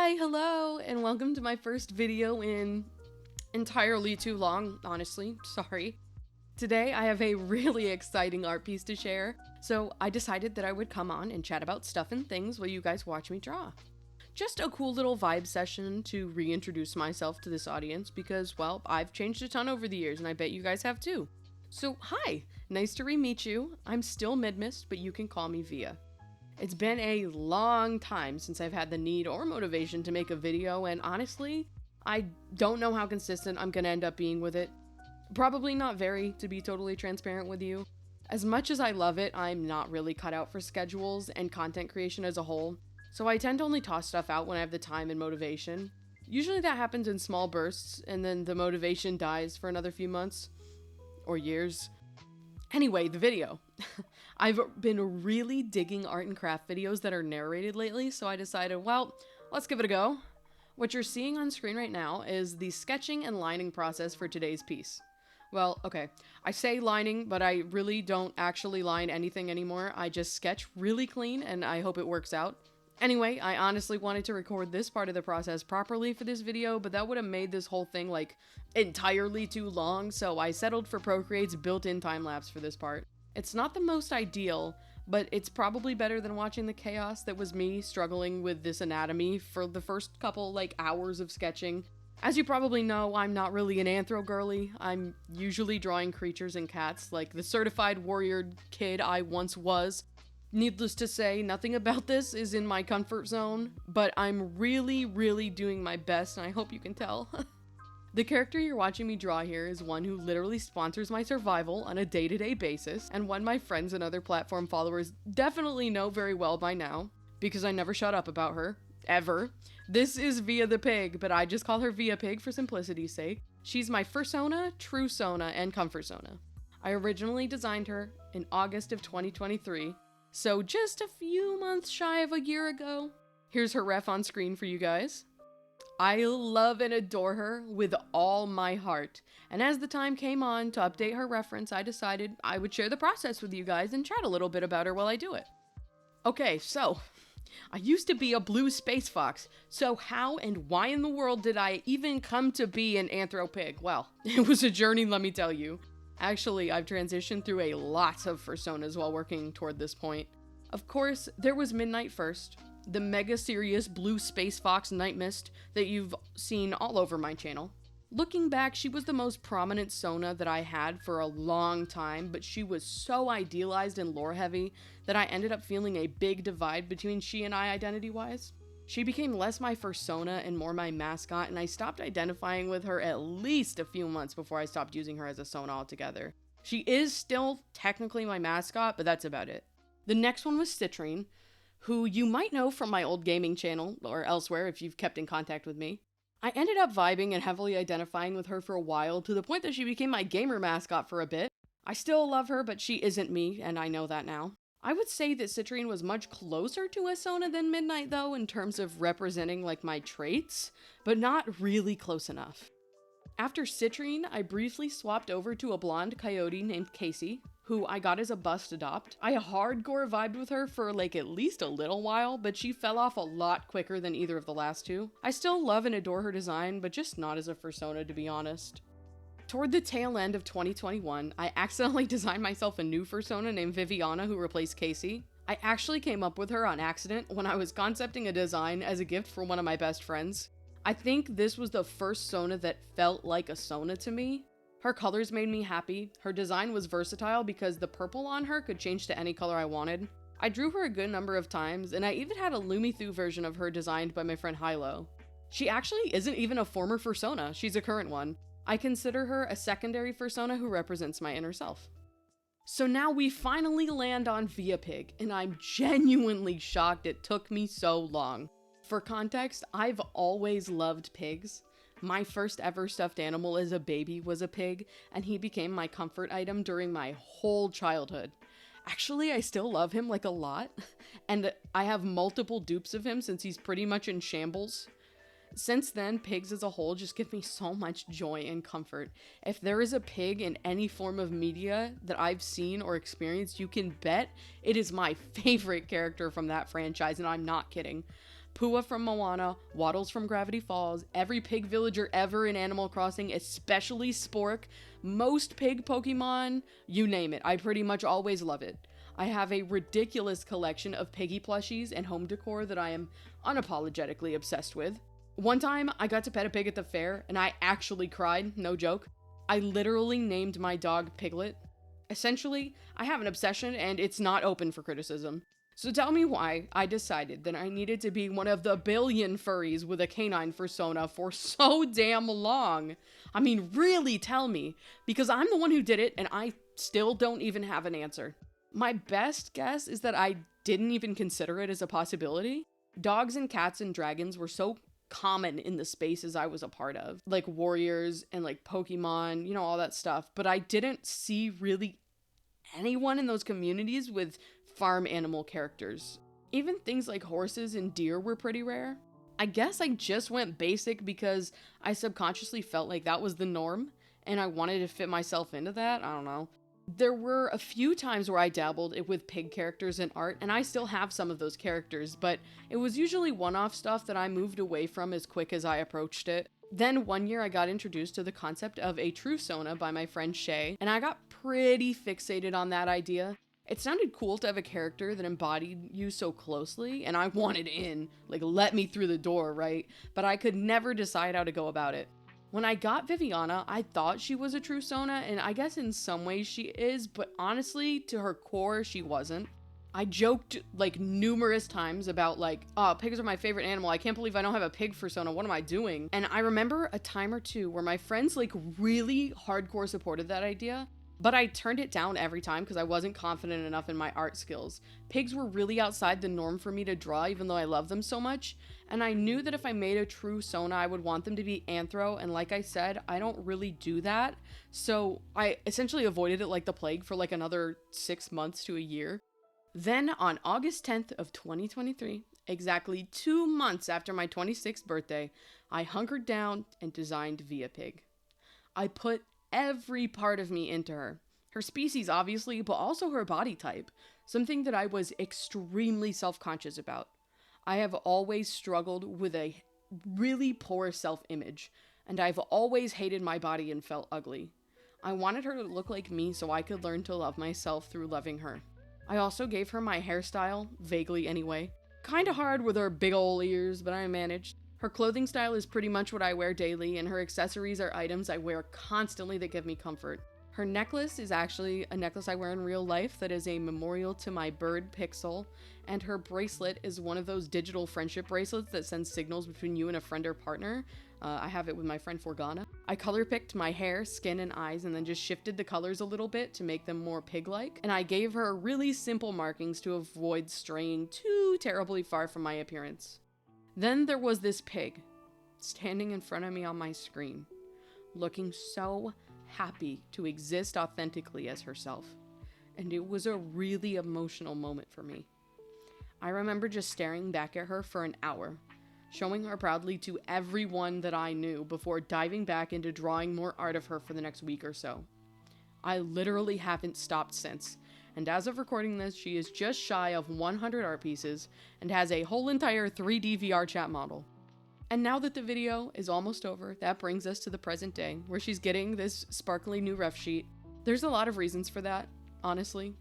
Hi, hello, and welcome to my first video in entirely too long, honestly, sorry. Today I have a really exciting art piece to share, so I decided that I would come on and chat about stuff and things while you guys watch me draw. Just a cool little vibe session to reintroduce myself to this audience because, well, I've changed a ton over the years and I bet you guys have too. So hi, nice to re-meet you. I'm still Mid-Mist, but you can call me Via. It's been a long time since I've had the need or motivation to make a video, and honestly, I don't know how consistent I'm gonna end up being with it. Probably not very, to be totally transparent with you. As much as I love it, I'm not really cut out for schedules and content creation as a whole, so I tend to only toss stuff out when I have the time and motivation. Usually that happens in small bursts, and then the motivation dies for another few months. Or years. Anyway, the video. I've been really digging art and craft videos that are narrated lately, so I decided, well, let's give it a go. What you're seeing on screen right now is the sketching and lining process for today's piece. Well, okay, I say lining, but I really don't actually line anything anymore. I just sketch really clean, and I hope it works out. Anyway, I honestly wanted to record this part of the process properly for this video, but that would have made this whole thing, like, entirely too long, so I settled for Procreate's built-in time-lapse for this part. It's not the most ideal, but it's probably better than watching the chaos that was me struggling with this anatomy for the first couple, hours of sketching. As you probably know, I'm not really an anthro girly. I'm usually drawing creatures and cats, like the certified warrior kid I once was. Needless to say, nothing about this is in my comfort zone, but I'm really doing my best, and I hope you can tell. The character you're watching me draw here is one who literally sponsors my survival on a day-to-day basis, and one my friends and other platform followers definitely know very well by now, because I never shut up about her, ever. This is Via the Pig, but I just call her ViaPig for simplicity's sake. She's my Fursona, True Sona, and Comfort Sona. I originally designed her in August of 2023, so just a few months shy of a year ago. Here's her ref on screen for you guys. I love and adore her with all my heart, and as the time came on to update her reference, I decided I would share the process with you guys and chat a little bit about her while I do it. Okay, so, I used to be a blue space fox, so how and why in the world did I even come to be an anthro pig? Well, it was a journey, let me tell you. Actually, I've transitioned through a lot of Fursonas while working toward this point. Of course, there was Midnight first, the mega serious blue space fox Night Mist that you've seen all over my channel. Looking back, she was the most prominent Sona that I had for a long time, but she was so idealized and lore heavy that I ended up feeling a big divide between she and I identity-wise. She became less my Fursona and more my mascot, and I stopped identifying with her at least a few months before I stopped using her as a Sona altogether. She is still technically my mascot, but that's about it. The next one was Citrine, who you might know from my old gaming channel, or elsewhere if you've kept in contact with me. I ended up vibing and heavily identifying with her for a while, to the point that she became my gamer mascot for a bit. I still love her, but she isn't me, and I know that now. I would say that Citrine was much closer to a Sona than Midnight, though, in terms of representing, my traits, but not really close enough. After Citrine, I briefly swapped over to a blonde coyote named Casey, who I got as a bust adopt. I hardcore vibed with her for at least a little while, but she fell off a lot quicker than either of the last two. I still love and adore her design, but just not as a Fursona, to be honest. Toward the tail end of 2021, I accidentally designed myself a new Fursona named Viviana who replaced Casey. I actually came up with her on accident when I was concepting a design as a gift for one of my best friends. I think this was the first Sona that felt like a Sona to me. Her colors made me happy. Her design was versatile because the purple on her could change to any color I wanted. I drew her a good number of times, and I even had a Lumithu version of her designed by my friend Hilo. She actually isn't even a former Fursona, she's a current one. I consider her a secondary Fursona who represents my inner self. So now we finally land on ViaPig, and I'm genuinely shocked it took me so long. For context, I've always loved pigs. My first ever stuffed animal as a baby was a pig, and he became my comfort item during my whole childhood. Actually, I still love him a lot, and I have multiple dupes of him since he's pretty much in shambles. Since then, pigs as a whole just give me so much joy and comfort. If there is a pig in any form of media that I've seen or experienced, you can bet it is my favorite character from that franchise, and I'm not kidding. Pua from Moana, Waddles from Gravity Falls, every pig villager ever in Animal Crossing, especially Spork, most pig Pokemon, you name it. I pretty much always love it. I have a ridiculous collection of piggy plushies and home decor that I am unapologetically obsessed with. One time, I got to pet a pig at the fair, and I actually cried, no joke. I literally named my dog Piglet. Essentially, I have an obsession, and it's not open for criticism. So tell me why I decided that I needed to be one of the billion furries with a canine fursona for so damn long. I mean, really tell me, because I'm the one who did it, and I still don't even have an answer. My best guess is that I didn't even consider it as a possibility. Dogs and cats and dragons were so common in the spaces I was a part of, like warriors and like Pokemon, you know, all that stuff, but I didn't see really anyone in those communities with farm animal characters. Even things like horses and deer were pretty rare. I guess I just went basic because I subconsciously felt like that was the norm and I wanted to fit myself into that. I don't know. There were a few times where I dabbled with pig characters in art, and I still have some of those characters, but it was usually one-off stuff that I moved away from as quick as I approached it. Then one year I got introduced to the concept of a true sona by my friend Shay, and I got pretty fixated on that idea. It sounded cool to have a character that embodied you so closely, and I wanted in, like let me through the door, right? But I could never decide how to go about it. When I got Viviana, I thought she was a true sona, and I guess in some ways she is, but honestly, to her core, she wasn't. I joked like numerous times about like, oh, pigs are my favorite animal. I can't believe I don't have a pig fursona. What am I doing? And I remember a time or two where my friends like really hardcore supported that idea, but I turned it down every time because I wasn't confident enough in my art skills. Pigs were really outside the norm for me to draw, even though I love them so much. And I knew that if I made a true sona, I would want them to be anthro. And like I said, I don't really do that. So I essentially avoided it like the plague for like another 6 months to a year. Then on August 10th of 2023, exactly 2 months after my 26th birthday, I hunkered down and designed ViaPig. I put every part of me into her. Her species, obviously, but also her body type. Something that I was extremely self-conscious about. I have always struggled with a really poor self-image, and I've always hated my body and felt ugly. I wanted her to look like me so I could learn to love myself through loving her. I also gave her my hairstyle, vaguely anyway. Kinda hard with her big ol' ears, but I managed. Her clothing style is pretty much what I wear daily, and her accessories are items I wear constantly that give me comfort. Her necklace is actually a necklace I wear in real life that is a memorial to my bird Pixel, and her bracelet is one of those digital friendship bracelets that sends signals between you and a friend or partner. I have it with my friend Forgana. I color picked my hair, skin, and eyes, and then just shifted the colors a little bit to make them more pig-like, and I gave her really simple markings to avoid straying too terribly far from my appearance. Then there was this pig, standing in front of me on my screen, looking so happy to exist authentically as herself, and it was a really emotional moment for me. I remember just staring back at her for an hour, showing her proudly to everyone that I knew before diving back into drawing more art of her for the next week or so. I literally haven't stopped since, and as of recording this, she is just shy of 100 art pieces and has a whole entire 3D VR chat model. And now that the video is almost over, that brings us to the present day, where she's getting this sparkly new ref sheet. There's a lot of reasons for that, honestly.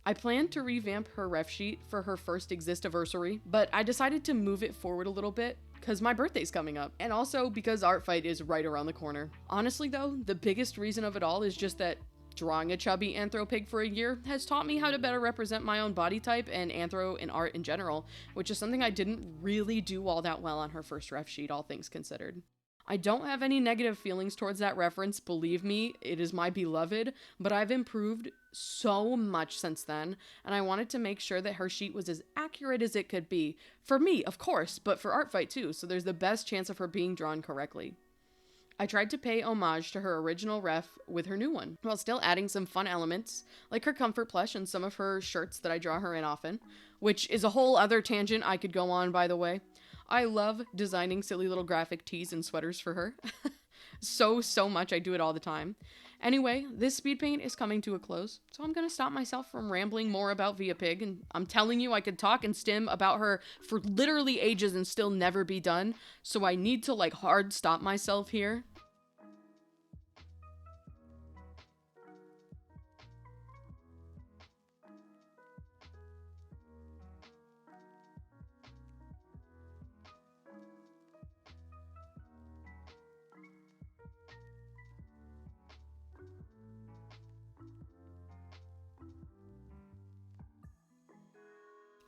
I planned to revamp her ref sheet for her first Existiversary, but I decided to move it forward a little bit because my birthday's coming up, and also because Art Fight is right around the corner. Honestly though, the biggest reason of it all is just that drawing a chubby anthro pig for a year has taught me how to better represent my own body type and anthro in art in general, which is something I didn't really do all that well on her first ref sheet, all things considered. I don't have any negative feelings towards that reference, believe me, it is my beloved, but I've improved so much since then, and I wanted to make sure that her sheet was as accurate as it could be. For me, of course, but for Art Fight too, so there's the best chance of her being drawn correctly. I tried to pay homage to her original ref with her new one, while still adding some fun elements, like her comfort plush and some of her shirts that I draw her in often, which is a whole other tangent I could go on, by the way. I love designing silly little graphic tees and sweaters for her. so much. I do it all the time. Anyway, this speed paint is coming to a close, so I'm gonna stop myself from rambling more about ViaPig, and I'm telling you, I could talk and stim about her for literally ages and still never be done, so I need to like hard stop myself here.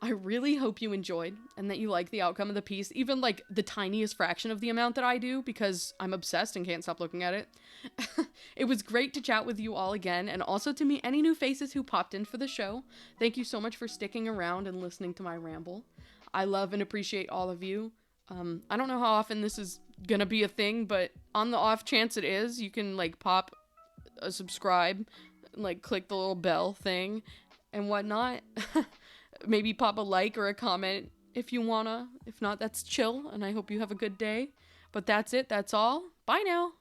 I really hope you enjoyed and that you like the outcome of the piece, even like the tiniest fraction of the amount that I do, because I'm obsessed and can't stop looking at it. It was great to chat with you all again, and also to meet any new faces who popped in for the show. Thank you so much for sticking around and listening to my ramble. I love and appreciate all of you. I don't know how often this is gonna be a thing, but on the off chance it is, you can like pop a subscribe, like click the little bell thing and whatnot. Maybe pop a like or a comment if you wanna. If not, that's chill, and I hope you have a good day. But that's it. That's all. Bye now.